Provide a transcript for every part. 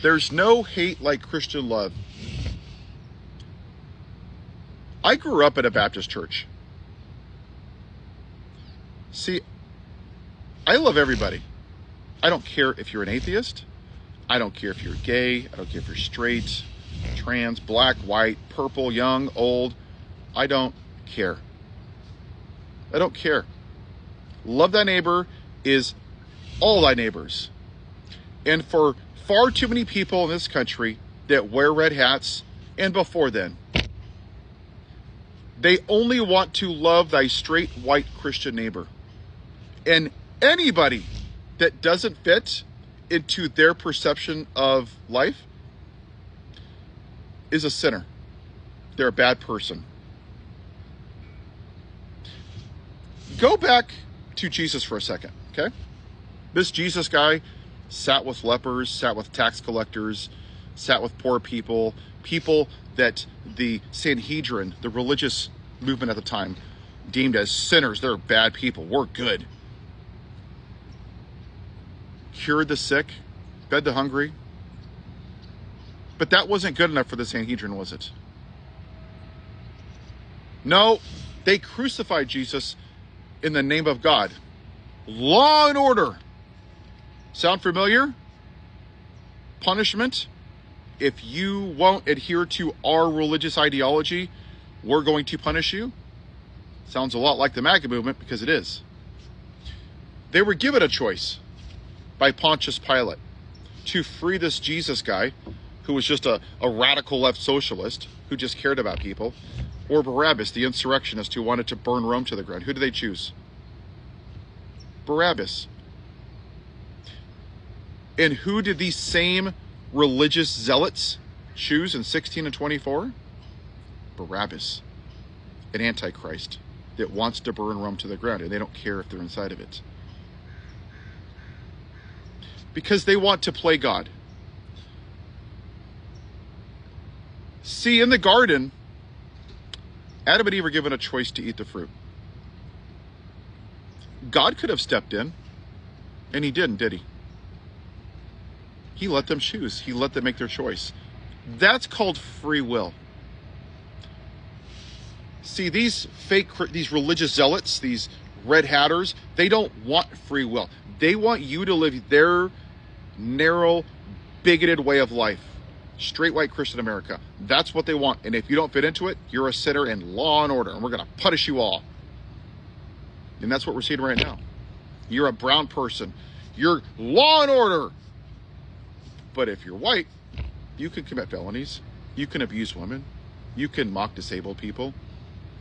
There's no hate like Christian love. I grew up at a Baptist church. See, I love everybody. I don't care if you're an atheist. I don't care if you're gay. I don't care if you're straight, trans, black, white, purple, young, old. I don't care. I don't care. Love thy neighbor is all thy neighbors. And for far too many people in this country that wear red hats, and before then, they only want to love thy straight white Christian neighbor. And anybody that doesn't fit into their perception of life is a sinner. They're a bad person. Go back to Jesus for a second, okay? This Jesus guy sat with lepers, sat with tax collectors, sat with poor people, people that the Sanhedrin, the religious movement at the time, deemed as sinners. They're bad people. We're good. Cured the sick, fed the hungry. But that wasn't good enough for the Sanhedrin, was it? No, they crucified Jesus in the name of God. Law and order. Sound familiar? Punishment. If you won't adhere to our religious ideology, we're going to punish you. Sounds a lot like the MAGA movement, because it is. They were given a choice by Pontius Pilate to free this Jesus guy, who was just a radical left socialist who just cared about people, or Barabbas, the insurrectionist who wanted to burn Rome to the ground. Who did they choose? Barabbas. And who did these same religious zealots choose in 16 and 24? Barabbas, an antichrist that wants to burn Rome to the ground, and they don't care if they're inside of it. Because they want to play God. See, in the garden, Adam and Eve were given a choice to eat the fruit. God could have stepped in, and he didn't, did he? He let them choose. He let them make their choice. That's called free will. See, these religious zealots, these red hatters, they don't want free will. They want you to live their narrow, bigoted way of life. Straight white Christian America. That's what they want. And if you don't fit into it, you're a sinner in law and order, and we're going to punish you all. And that's what we're seeing right now. You're a brown person. You're law and order. But if you're white, you can commit felonies. You can abuse women. You can mock disabled people.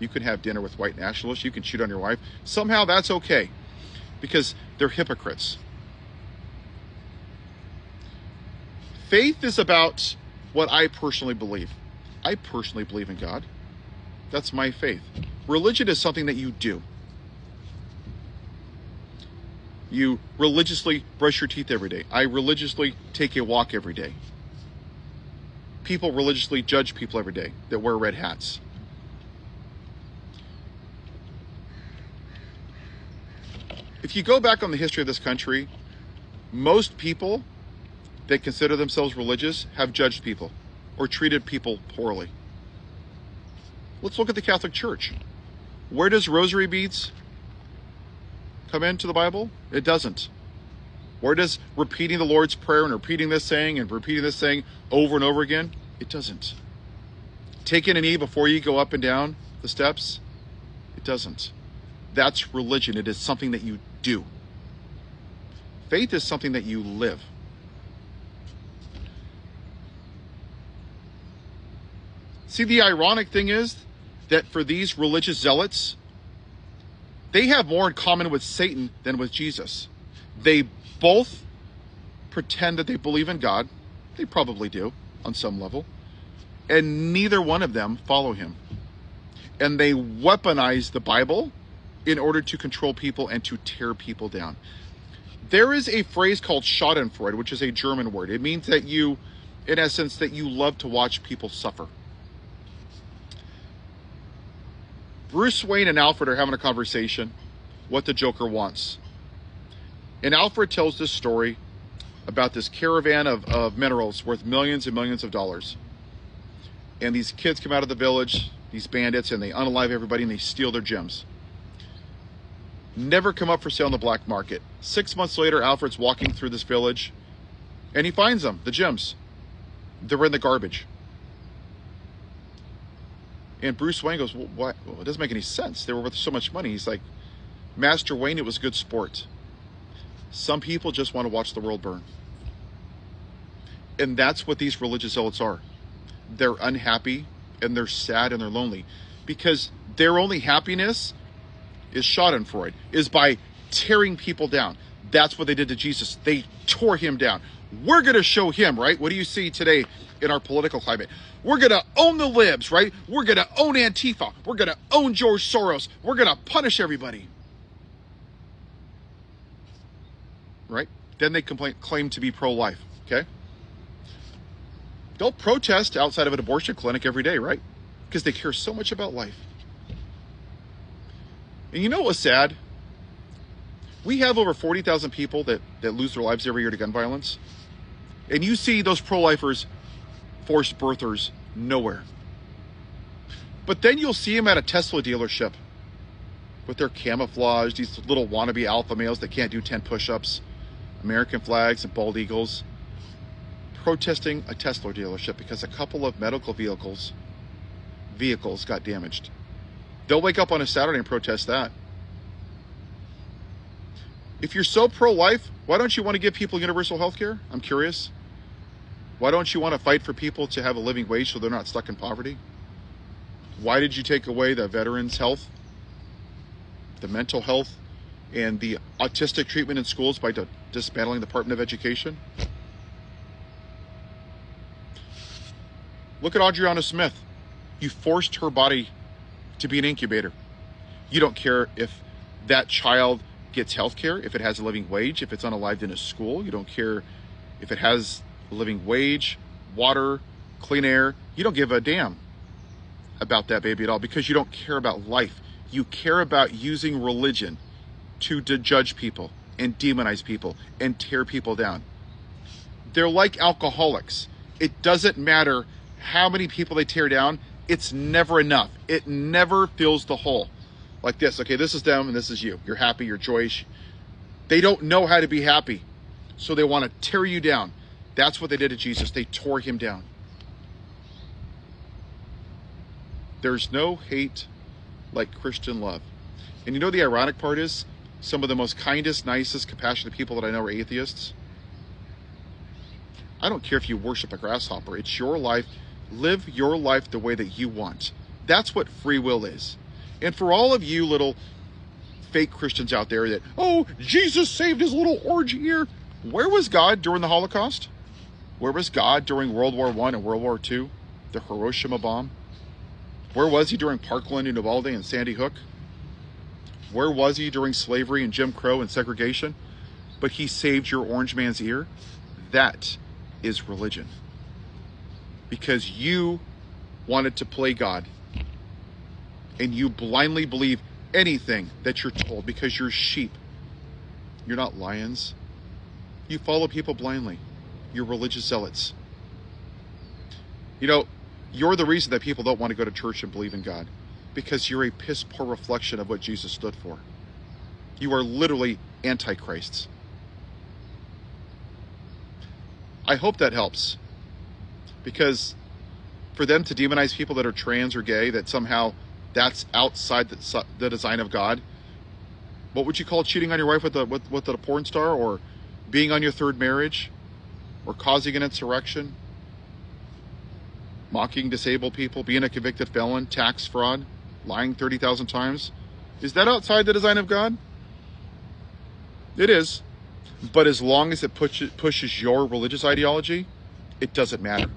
You can have dinner with white nationalists. You can cheat on your wife. Somehow that's okay, because they're hypocrites. Faith is about what I personally believe. I personally believe in God. That's my faith. Religion is something that you do. You religiously brush your teeth every day. I religiously take a walk every day. People religiously judge people every day that wear red hats. If you go back on the history of this country, most people that consider themselves religious have judged people or treated people poorly. Let's look at the Catholic Church. Where does rosary beads come into the Bible? It doesn't. Where does repeating the Lord's Prayer and repeating this saying and repeating this saying over and over again? It doesn't. Taking a knee before you go up and down the steps? It doesn't. That's religion. It is something that you do. Faith is something that you live. See, the ironic thing is that for these religious zealots, they have more in common with Satan than with Jesus. They both pretend that they believe in God. They probably do on some level. And neither one of them follow him. And they weaponize the Bible in order to control people and to tear people down. There is a phrase called Schadenfreude, which is a German word. It means that you, in essence, that you love to watch people suffer. Bruce Wayne and Alfred are having a conversation, what the Joker wants. And Alfred tells this story about this caravan of minerals worth millions and millions of dollars. And these kids come out of the village, these bandits, and they unalive everybody and they steal their gems. Never come up for sale on the black market. 6 months later, Alfred's walking through this village and he finds them, the gems. They're in the garbage. And Bruce Wayne goes, well, what? Well, it doesn't make any sense. They were worth so much money. He's like, Master Wayne, it was good sport. Some people just want to watch the world burn. And that's what these religious zealots are. They're unhappy and they're sad and they're lonely because their only happiness is Schadenfreude, is by tearing people down. That's what they did to Jesus. They tore him down. We're going to show him, right? What do you see today in our political climate? We're going to own the libs, right? We're going to own Antifa. We're going to own George Soros. We're going to punish everybody. Right? Then they claim to be pro-life, okay? They'll protest outside of an abortion clinic every day, right? Because they care so much about life. And you know what's sad? We have over 40,000 people that lose their lives every year to gun violence. And you see those pro-lifers, forced birthers, nowhere. But then you'll see them at a Tesla dealership with their camouflage, these little wannabe alpha males that can't do 10 push-ups, American flags and bald eagles, protesting a Tesla dealership because a couple of medical vehicles got damaged. They'll wake up on a Saturday and protest that. If you're so pro-life, why don't you want to give people universal health care? I'm curious. Why don't you want to fight for people to have a living wage so they're not stuck in poverty? Why did you take away the veterans' health, the mental health, and the autistic treatment in schools by dismantling the Department of Education? Look at Adriana Smith. You forced her body to be an incubator. You don't care if that child gets health care, if it has a living wage, if it's unalived in a school. You don't care if it has a living wage, water, clean air. You don't give a damn about that baby at all because you don't care about life. You care about using religion to judge people and demonize people and tear people down. They're like alcoholics. It doesn't matter how many people they tear down. It's never enough. It never fills the hole. Like this, okay, this is them and this is you. You're happy, you're joyous. They don't know how to be happy, so they want to tear you down. That's what they did to Jesus. They tore him down. There's no hate like Christian love. And you know the ironic part is, some of the most kindest, nicest, compassionate people that I know are atheists. I don't care if you worship a grasshopper. It's your life. Live your life the way that you want. That's what free will is. And for all of you little fake Christians out there that, oh, Jesus saved his little orgy here. Where was God during the Holocaust? Where was God during World War I and World War II? The Hiroshima bomb? Where was he during Parkland and Uvalde and Sandy Hook? Where was he during slavery and Jim Crow and segregation? But he saved your orange man's ear. That is religion. Because you wanted to play God. And you blindly believe anything that you're told because you're sheep. You're not lions. You follow people blindly. You're religious zealots. You know, you're the reason that people don't want to go to church and believe in God. Because you're a piss poor reflection of what Jesus stood for. You are literally antichrists. I hope that helps. Because for them to demonize people that are trans or gay, that somehow that's outside the design of God. What would you call cheating on your wife with a porn star, or being on your third marriage, or causing an insurrection, mocking disabled people, being a convicted felon, tax fraud, lying 30,000 times? Is that outside the design of God? It is. But as long as it pushes your religious ideology, it doesn't matter.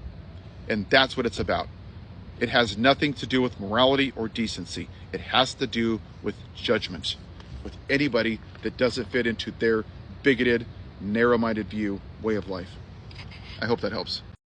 And that's what it's about. It has nothing to do with morality or decency. It has to do with judgment, with anybody that doesn't fit into their bigoted, narrow-minded way of life. I hope that helps.